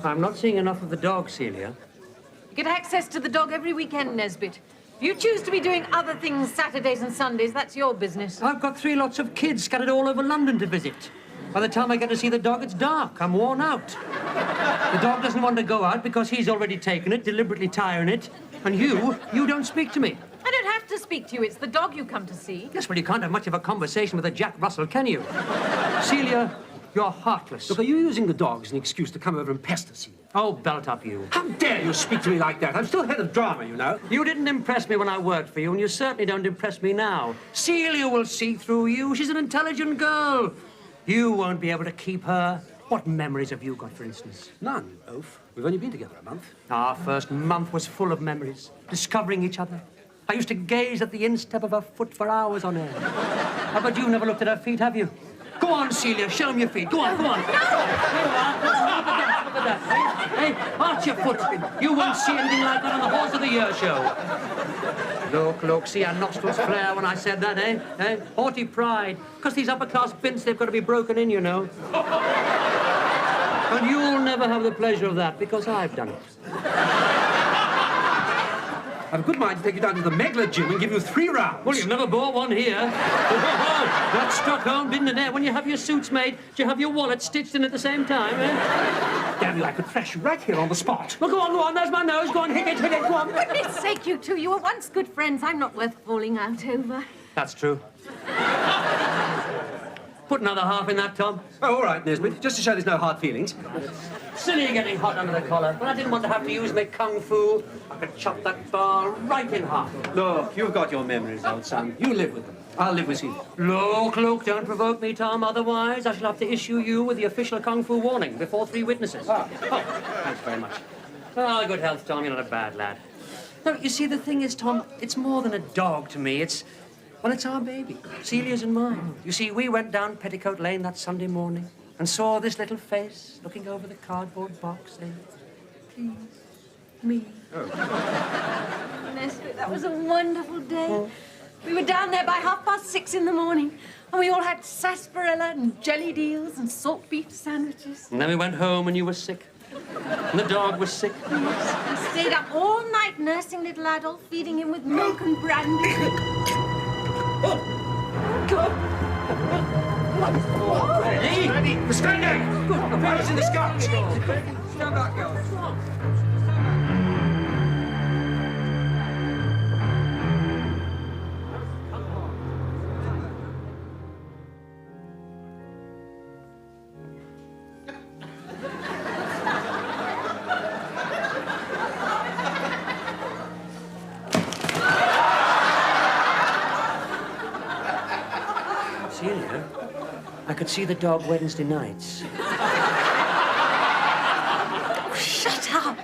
I'm not seeing enough of the dog, Celia. You get access to the dog every weekend, Nesbit. If you choose to be doing other things Saturdays and Sundays, that's your business. I've got 3 lots of kids scattered all over London to visit. By the time I get to see the dog, it's dark. I'm worn out. The dog doesn't want to go out because he's already taken it, deliberately tiring it. And you don't speak to me. I don't have to speak to you. It's the dog you come to see. Yes, well, you can't have much of a conversation with a Jack Russell, can you? Celia, you're heartless. Look, are you using the dog as an excuse to come over and pester Celia? Oh, belt up, you. How dare you speak to me like that? I'm still head of drama, you know. You didn't impress me when I worked for you, and you certainly don't impress me now. Celia will see through you. She's an intelligent girl. You won't be able to keep her. What memories have you got, for instance? None, Oaf. We've only been together a month. Our first month was full of memories, discovering each other. I used to gaze at the instep of her foot for hours on end. How about you never looked at her feet, have you? Go on, Celia, show me your feet. Go on, go on. No! Look at that. Hey, arch your foot. You won't see anything like that on the Horse of the Year show. Look, see our nostrils flare when I said that, eh? Haughty pride. Because these upper-class bints, they've got to be broken in, you know. And you'll never have the pleasure of that, because I've done it. I've a good mind to take you down to the Megler gym and give you 3 rounds. Well, you've never bought one here. That's Stockholm, didn't it? When you have your suits made, do you have your wallet stitched in at the same time, eh? Damn you, I could thrash you right here on the spot. Well, go on, there's my nose. Go on, hit it, go on. For goodness sake, you two, you were once good friends. I'm not worth falling out over. That's true. Put another half in that, Tom. Oh, all right, Nesbit, just to show there's no hard feelings. Silly getting hot under the collar. But I didn't want to have to use my kung fu. I could chop that ball right in half. Look, you've got your memories, old son. You live with them. I'll live with you. Look, don't provoke me, Tom. Otherwise, I shall have to issue you with the official kung fu warning before 3 witnesses. Ah. Oh, thanks very much. Oh, good health, Tom. You're not a bad lad. No, you see, the thing is, Tom, it's more than a dog to me. It's our baby. Celia's and mine. You see, we went down Petticoat Lane that Sunday morning and saw this little face looking over the cardboard box saying, please, me. Oh. Nesbit, that was a wonderful day. We were down there by 6:30 in the morning, and we all had sarsaparilla and jelly deals and salt beef sandwiches. And then we went home and you were sick. And the dog was sick. Yes, we stayed up all night nursing little Adolf, feeding him with milk and brandy. Ready? We're standing! Good. The fire's in the sky. Stand back, girls. Celia, I could see the dog Wednesday nights. Shut up!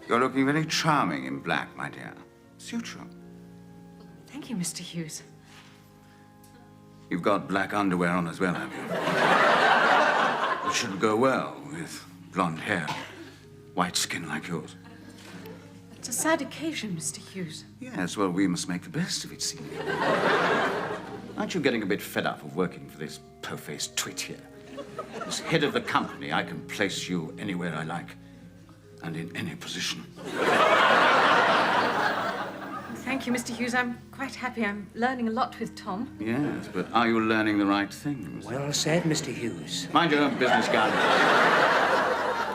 You're looking very charming in black, my dear. Suits you. Thank you, Mr. Hughes. You've got black underwear on as well, have you? It should go well with blonde hair, white skin like yours. It's a sad occasion, Mr. Hughes. Yes, well, we must make the best of it, Celia. Aren't you getting a bit fed up of working for this po-faced twit here? As head of the company, I can place you anywhere I like and in any position. Thank you, Mr. Hughes. I'm quite happy. I'm learning a lot with Tom. Yes, but are you learning the right things? Well said, Mr. Hughes. Mind your own business, guy.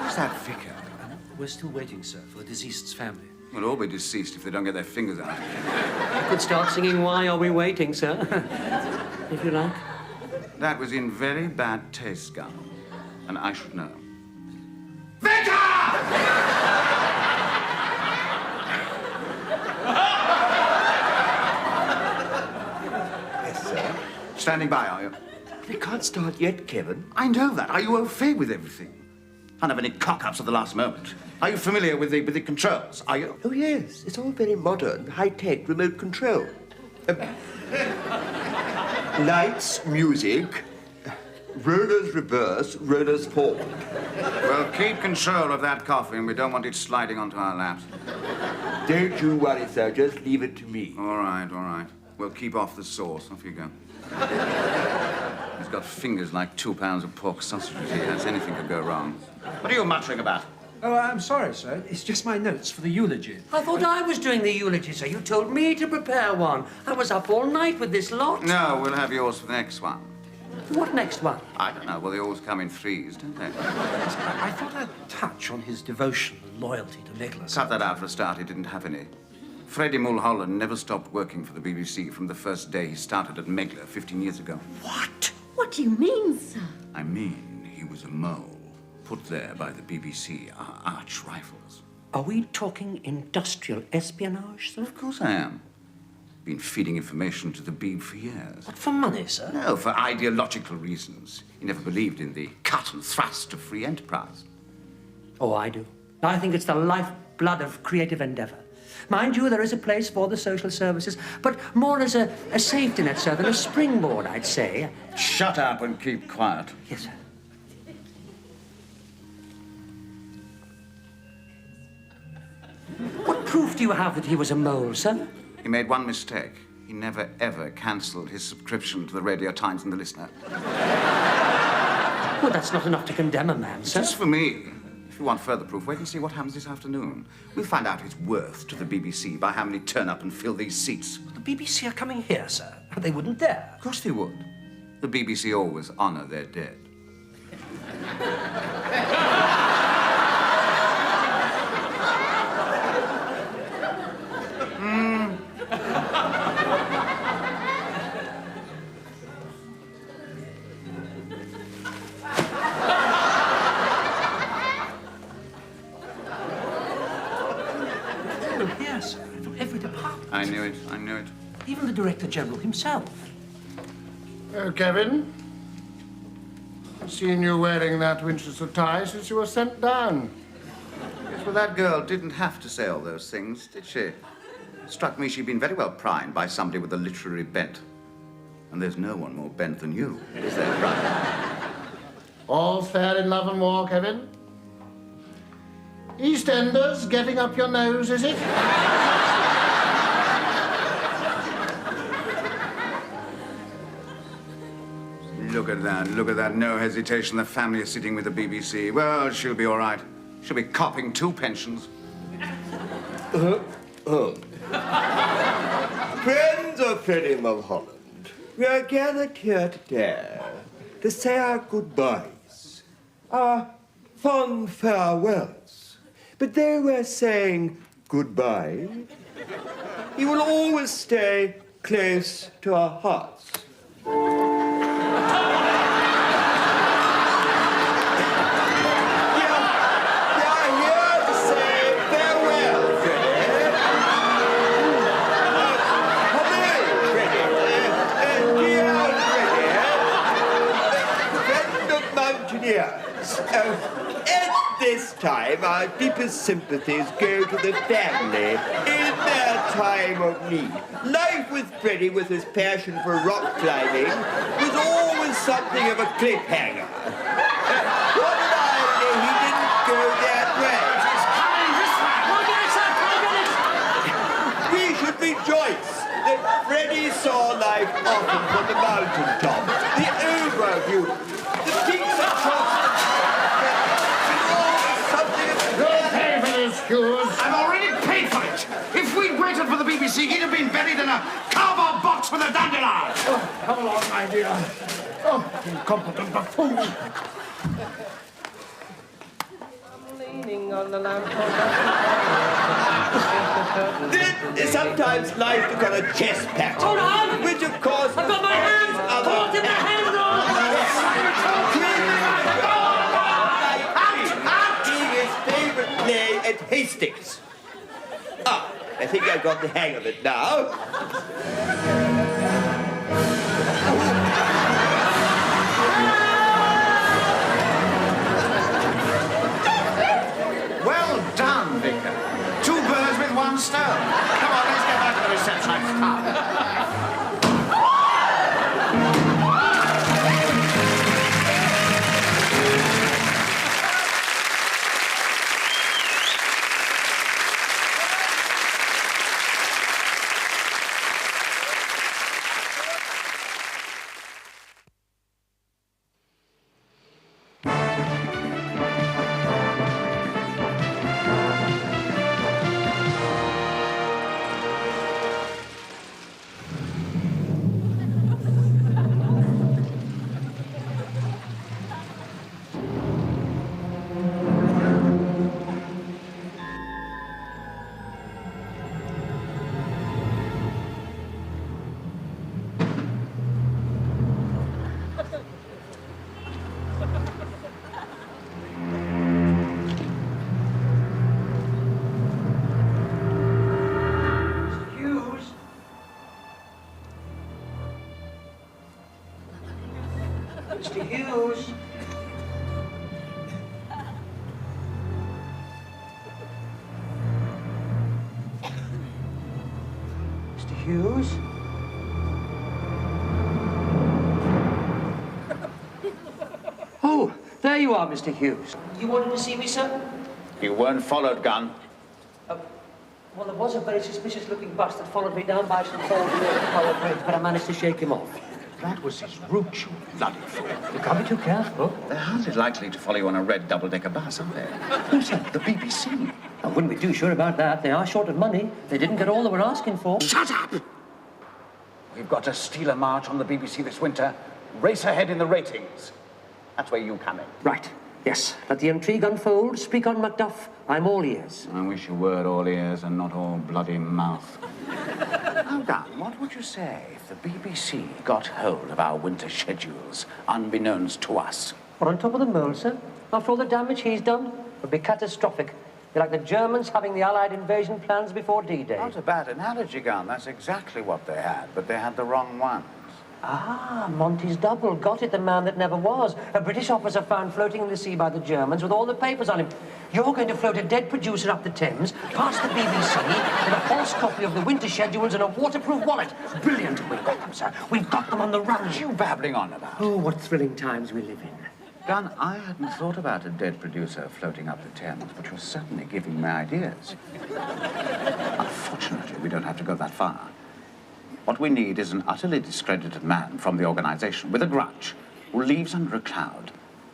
Who's that vicar? We're still waiting, sir, for the deceased's family. We'll all be deceased if they don't get their fingers out. You could start singing Why Are We Waiting, sir? If you like. That was in very bad taste, Gun, and I should know. Vicar! Yes, sir. Standing by, are you? They can't start yet, Kevin. I know that. Are you au fait with everything? Can't have any cock-ups at the last moment. Are you familiar with the controls? Are you? Oh, yes. It's all very modern, high-tech remote control. Lights, music, rollers reverse, rollers forward. Well, keep control of that coffee, and we don't want it sliding onto our laps. Don't you worry, sir. Just leave it to me. All right, all right. Well, keep off the sauce. Off you go. He's got fingers like 2 pounds of pork sausages here. Anything could go wrong. What are you muttering about? Oh, I'm sorry, sir. It's just my notes for the eulogy. I thought I was doing the eulogy, sir. You told me to prepare one. I was up all night with this lot. No, we'll have yours for the next one. What next one? I don't know. Well, they always come in threes, don't they? I thought I'd touch on his devotion and loyalty to Nicholas. Cut that out for a start. He didn't have any. Freddie Mulholland never stopped working for the BBC from the first day he started at Megler 15 years ago. What? What do you mean, sir? I mean, he was a mole. Put there by the BBC, our arch rivals. Are we talking industrial espionage, sir? Of course I am. Been feeding information to the Beeb for years. What, for money, sir? No, for ideological reasons. He never believed in the cut and thrust of free enterprise. Oh, I do. I think it's the lifeblood of creative endeavor. Mind you, there is a place for the social services, but more as a safety net, sir, than a springboard, I'd say. Shut up and keep quiet. Yes, sir. What proof do you have that he was a mole, sir? He made one mistake. He never, ever cancelled his subscription to the Radio Times and the Listener. Well, that's not enough to condemn a man, sir. Just for me. If you want further proof, wait and see what happens this afternoon. We'll find out his worth to the BBC by how many turn up and fill these seats. The BBC are coming here, sir. They wouldn't dare. Of course they would. The BBC always honour their dead. Yes, sir. From every department. I knew it. I knew it. Even the Director General himself. Oh, Kevin. I've seen you wearing that Winchester tie since you were sent down. Yes, well, that girl didn't have to say all those things, did she? Struck me she'd been very well primed by somebody with a literary bent. And there's no one more bent than you, is there, Brian? All's fair in love and war, Kevin. EastEnders getting up your nose, is it? Look at that, look at that. No hesitation. The family is sitting with the BBC. Well, she'll be all right. She'll be copping 2 pensions. Friends of Freddie Mulholland, we are gathered here today to say our goodbyes, our fond farewells. But though we're saying goodbye, he will always stay close to our hearts. At this time, our deepest sympathies go to the family in their time of need. Life with Freddie, with his passion for rock climbing, was always something of a cliffhanger. What an irony he didn't go that way. We should rejoice that Freddie saw life often from the mountaintop, the overview, the peaks across the I've already paid for it. If we'd waited for the BBC, he'd have been buried in a cardboard box with a dandelion. Oh, come along, my dear. Oh, incompetent buffoon. I'm leaning on the lamp. Then sometimes life took on a chest pattern. Hold on! Which, of course, I've got my hands caught in the handle! Play at Hastings. Ah, I think I've got the hang of it now. Well done, Vicar. 2 birds with 1 stone. Come on, let's get back to the receptionist's car. Mr. Hughes. Mr. Hughes? Oh, there you are, Mr. Hughes. You wanted to see me, sir? You weren't followed, Gun. Well, there was a very suspicious-looking bus that followed me down by St. Paul's Power Bridge, but I managed to shake him off. That was his route, you bloody fool. You can't be too careful. They're hardly likely to follow you on a red double-decker bus, are they? Who said? The BBC. I wouldn't be too sure about that. They are short of money. They didn't get all they were asking for. Shut up! We've got to steal a march on the BBC this winter. Race ahead in the ratings. That's where you come in. Right. Yes. Let the intrigue unfold. Speak on, Macduff. I'm all ears. I wish you were all ears and not all bloody mouth. Now, Dan, what would you say if the BBC got hold of our winter schedules, unbeknownst to us? We're on top of the mole, sir. After all the damage he's done, it would be catastrophic. Be like the Germans having the Allied invasion plans before D-Day. Not a bad analogy, Gun. That's exactly what they had, but they had the wrong ones. Ah, Monty's double. Got it, the man that never was. A British officer found floating in the sea by the Germans with all the papers on him. You're going to float a dead producer up the Thames, past the BBC, with a false copy of the winter schedules and a waterproof wallet. Brilliant. We've got them, sir. We've got them on the run. What are you babbling on about? Oh, what thrilling times we live in. Gun, I hadn't thought about a dead producer floating up the Thames, but you're certainly giving me ideas. Unfortunately, we don't have to go that far. What we need is an utterly discredited man from the organization with a grudge who leaves under a cloud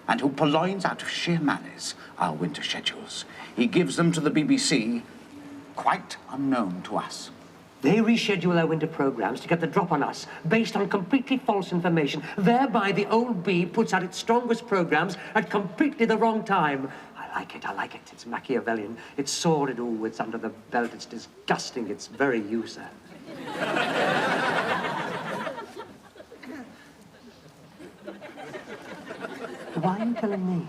and who purloins out of sheer malice our winter schedules. He gives them to the BBC, quite unknown to us. They reschedule their winter programs to get the drop on us based on completely false information. Thereby, the old bee puts out its strongest programs at completely the wrong time. I like it. It's Machiavellian. It's sordid. Oh, it's under the belt. It's disgusting. It's very you, sir. Why are you telling me?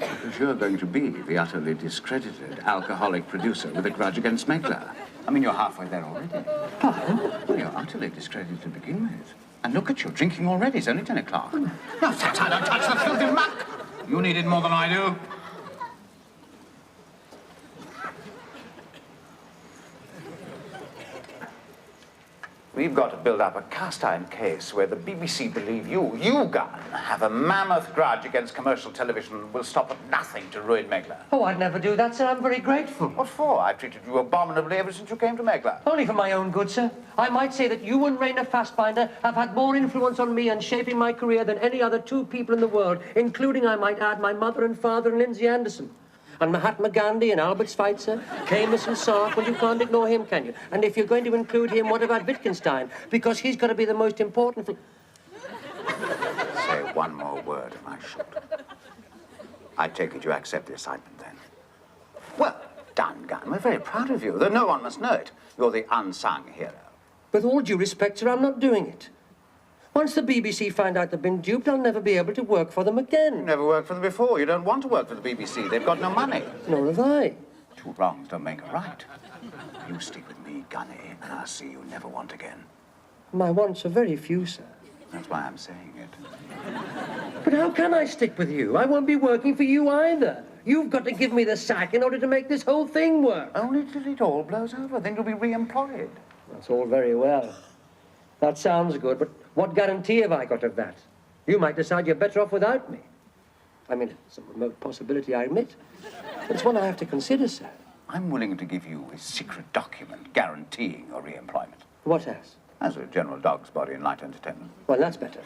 Because you're going to be the utterly discredited alcoholic producer with a grudge against Megler. I mean, you're halfway there already. Pardon? Well, you're utterly discredited to begin with. And look at you, drinking already. It's only 10 o'clock. No, don't touch the filthy muck! You need it more than I do. We've got to build up a cast-iron case where the BBC believe you, Gun, have a mammoth grudge against commercial television and will stop at nothing to ruin Megler. Oh, I'd never do that, sir. I'm very grateful. What for? I've treated you abominably ever since you came to Megler. Only for my own good, sir. I might say that you and Rainer Fassbinder have had more influence on me and shaping my career than any other two people in the world, including, I might add, my mother and father and Lindsay Anderson. And Mahatma Gandhi and Albert Schweitzer, Camus and Sark, well, you can't ignore him, can you? And if you're going to include him, what about Wittgenstein? Because he's got to be the most important thing. Say one more word and I shoot. I take it you accept the assignment, then. Well, done, Gun. We're very proud of you, though no one must know it. You're the unsung hero. With all due respect, sir, I'm not doing it. Once the BBC find out they've been duped, I'll never be able to work for them again. You never worked for them before. You don't want to work for the BBC. They've got no money. Nor have I. Two wrongs don't make a right. You stick with me, Gunny, and I'll see you never want again. My wants are very few, sir. That's why I'm saying it. But how can I stick with you? I won't be working for you either. You've got to give me the sack in order to make this whole thing work. Only till it all blows over. Then you'll be re-employed. That's all very well. That sounds good, but what guarantee have I got of that? You might decide you're better off without me. I mean, it's a remote possibility, I admit. But it's one I have to consider, sir. I'm willing to give you a secret document guaranteeing your re-employment. What else? As a general dog's body in light entertainment. Well, that's better.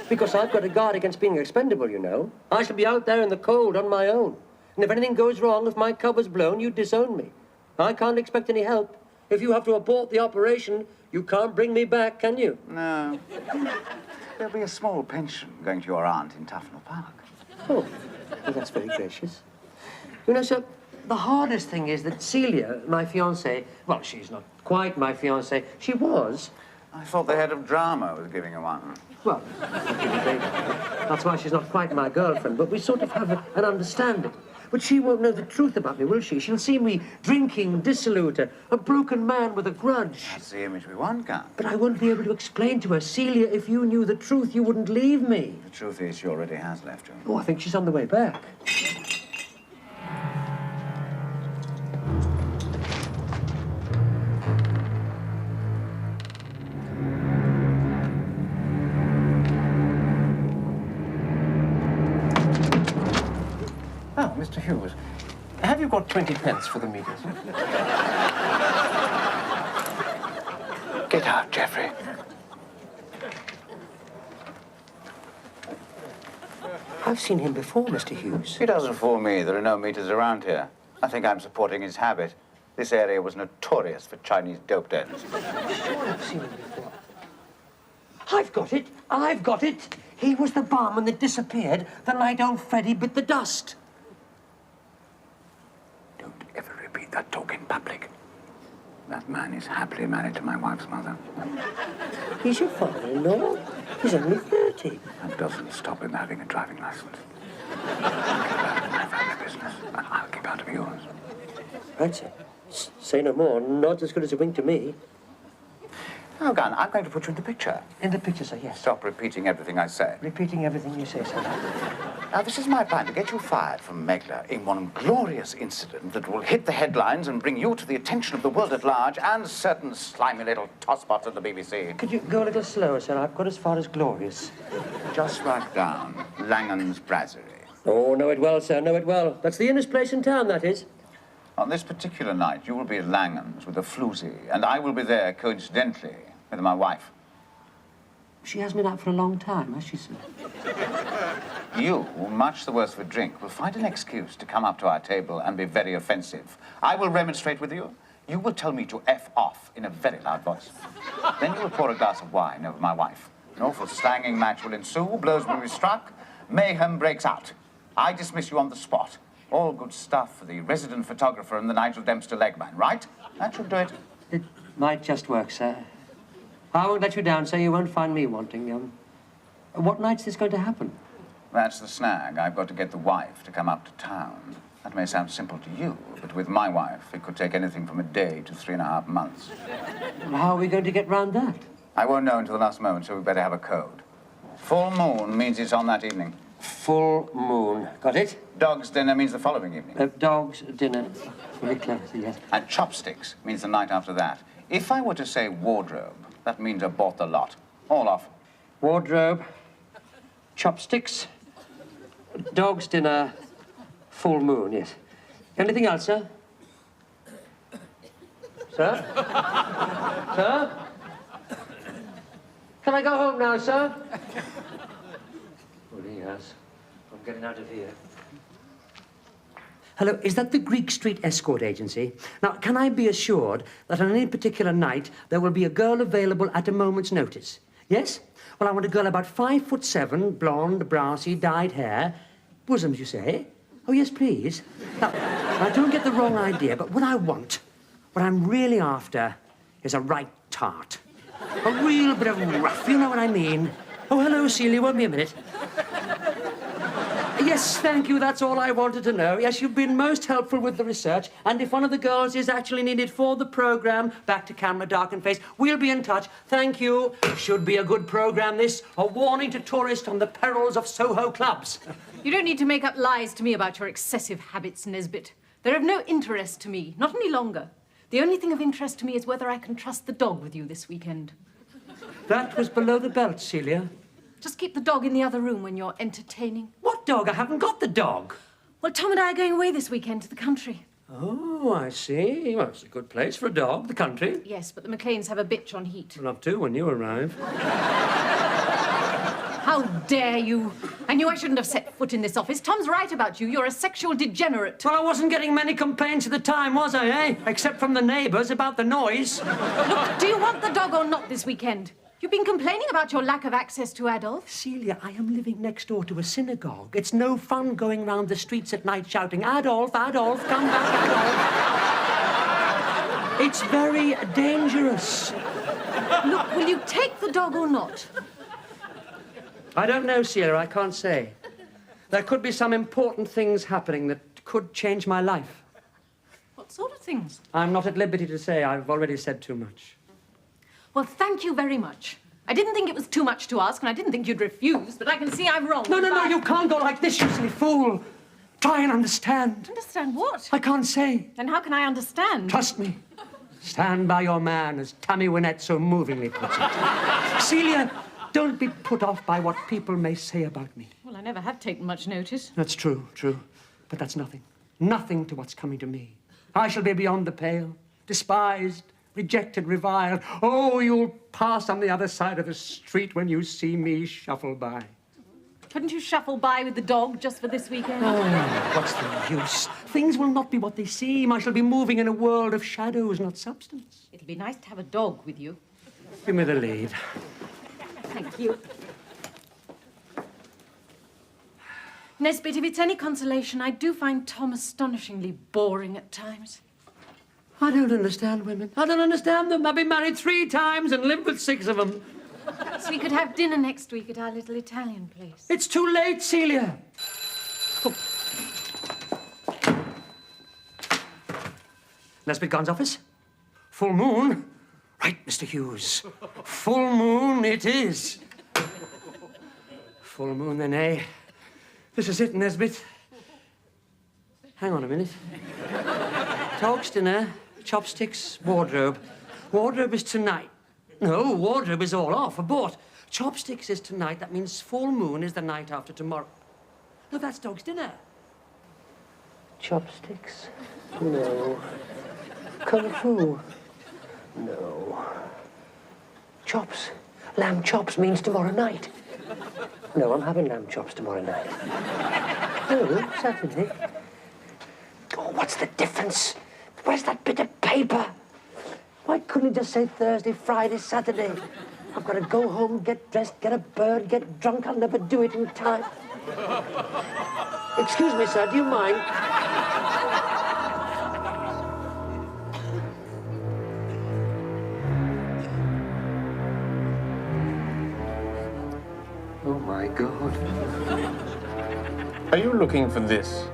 Because I've got to guard against being expendable, you know. I shall be out there in the cold on my own. And if anything goes wrong, if my cover's blown, you disown me. I can't expect any help. If you have to abort the operation, you can't bring me back, can you? No. There'll be a small pension going to your aunt in Tufnell Park. Oh, well, that's very gracious. You know, sir, the hardest thing is that Celia, my fiancée, well, she's not quite my fiancée. She was. I thought the head of drama was giving her one. Well, that's why she's not quite my girlfriend, but we sort of have an understanding. But she won't know the truth about me, will she? She'll see me drinking, dissolute, a broken man with a grudge. That's the image we want, Count. But I won't be able to explain to her, Celia, if you knew the truth, you wouldn't leave me. The truth is, she already has left you. Oh, I think she's on the way back. Oh, Mr. Hughes, have you got 20 pence for the meters? Get out, Geoffrey. I've seen him before, Mr. Hughes. He doesn't fool me. There are no meters around here. I think I'm supporting his habit. This area was notorious for Chinese dope dens. Sure, I've seen him before. I've got it. I've got it. He was the barman that disappeared the night old Freddie bit the dust. Don't ever repeat that talk in public. That man is happily married to my wife's mother. He's your father-in-law. He's only 30. That doesn't stop him having a driving license. Keep out of my family business, and I'll keep out of yours. Right, sir. Say no more. Not as good as a wink to me. Oh, Gunn, I'm going to put you in the picture. In the picture, sir, yes. Stop repeating everything I say. Repeating everything you say, sir. Now, this is my plan to get you fired from Megler in one glorious incident that will hit the headlines and bring you to the attention of the world at large and certain slimy little tosspots at the BBC. Could you go a little slower, sir? I've got as far as glorious. Just write down Langan's Brasserie. Oh, know it well, sir. Know it well. That's the innest place in town, that is. On this particular night, you will be at Langan's with a floozy, and I will be there, coincidentally, with my wife. She hasn't been out for a long time, has she, sir? You, much the worse for drink, will find an excuse to come up to our table and be very offensive. I will remonstrate with you. You will tell me to F off in a very loud voice. Then you will pour a glass of wine over my wife. An awful slanging match will ensue, blows will be struck, mayhem breaks out. I dismiss you on the spot. All good stuff for the resident photographer and the Nigel Dempster legman, right? That should do it. It might just work, sir. I won't let you down, sir. You won't find me wanting. What night's this going to happen? That's the snag. I've got to get the wife to come up to town. That may sound simple to you, but with my wife, it could take anything from a day to 3.5 months. How are we going to get round that? I won't know until the last moment, so we better have a code. Full moon means it's on that evening. Full moon. Got it? Dog's dinner means the following evening. Dog's dinner. Very clever, yes. And chopsticks means the night after that. If I were to say wardrobe, that means I bought the lot. All off. Wardrobe, chopsticks, dog's dinner, full moon, yes. Anything else, sir? Sir? Sir? Can I go home now, sir? Oh, yes. I'm getting out of here. Hello, is that the Greek Street Escort Agency? Now, can I be assured that on any particular night there will be a girl available at a moment's notice? Yes? Well, I want a girl about 5'7", blonde, brassy, dyed hair. Bosoms, you say? Oh, yes, please. Now, don't get the wrong idea, but what I want, what I'm really after, is a right tart. A real bit of rough, you know what I mean? Oh, hello, Celia, won't be a minute. Yes, thank you, that's all I wanted to know. Yes, you've been most helpful with the research, and if one of the girls is actually needed for the programme, back to camera, darkened face, we'll be in touch. Thank you. Should be a good programme, this. A warning to tourists on the perils of Soho clubs. You don't need to make up lies to me about your excessive habits, Nesbit. They're of no interest to me, not any longer. The only thing of interest to me is whether I can trust the dog with you this weekend. That was below the belt, Celia. Just keep the dog in the other room when you're entertaining. What dog? I haven't got the dog. Well, Tom and I are going away this weekend to the country. Oh, I see. Well, it's a good place for a dog, the country. Yes, but the McLeans have a bitch on heat. We'll have to when you arrive. How dare you? I knew I shouldn't have set foot in this office. Tom's right about you. You're a sexual degenerate. Well, I wasn't getting many complaints at the time, was I, eh? Except from the neighbours about the noise. Look, do you want the dog or not this weekend? You've been complaining about your lack of access to Adolf. Celia, I am living next door to a synagogue. It's no fun going round the streets at night shouting, Adolf, Adolf, come back, Adolf. It's very dangerous. Look, will you take the dog or not? I don't know, Celia, I can't say. There could be some important things happening that could change my life. What sort of things? I'm not at liberty to say. I've already said too much. Well, thank you very much. I didn't think it was too much to ask, and I didn't think you'd refuse, but I can see I'm wrong. No, you can't go like this, you silly fool. Try and understand. Understand what? I can't say. Then how can I understand? Trust me. Stand by your man, as Tammy Wynette so movingly puts it. Celia, don't be put off by what people may say about me. Well, I never have taken much notice. That's true. But that's nothing. Nothing to what's coming to me. I shall be beyond the pale, despised, rejected, reviled. Oh, you'll pass on the other side of the street when you see me shuffle by. Couldn't you shuffle by with the dog just for this weekend? Oh, what's the use? Things will not be what they seem. I shall be moving in a world of shadows, not substance. It'll be nice to have a dog with you. Give me the lead. Thank you. Nesbit, if it's any consolation, I do find Tom astonishingly boring at times. I don't understand women. I don't understand them. I've been married 3 times and lived with 6 of them. So we could have dinner next week at our little Italian place. It's too late, Celia. Oh. Nesbit Gunn's office? Full moon? Right, Mr. Hughes. Full moon it is. Full moon then, eh? This is it, Nesbit. Hang on a minute. Talks, dinner, chopsticks, wardrobe. Wardrobe is tonight. No, wardrobe is all off, abort. Chopsticks is tonight. That means full moon is the night after tomorrow. No, that's dog's dinner. Chopsticks? No. Kung fu? No. Chops. Lamb chops means tomorrow night. No, I'm having lamb chops tomorrow night. No, Saturday. Oh, what's the difference? Where's that bit of paper? Why couldn't he just say Thursday, Friday, Saturday? I've got to go home, get dressed, get a bird, get drunk. I'll never do it in time. Excuse me, sir, do you mind? Oh, my God. Are you looking for this?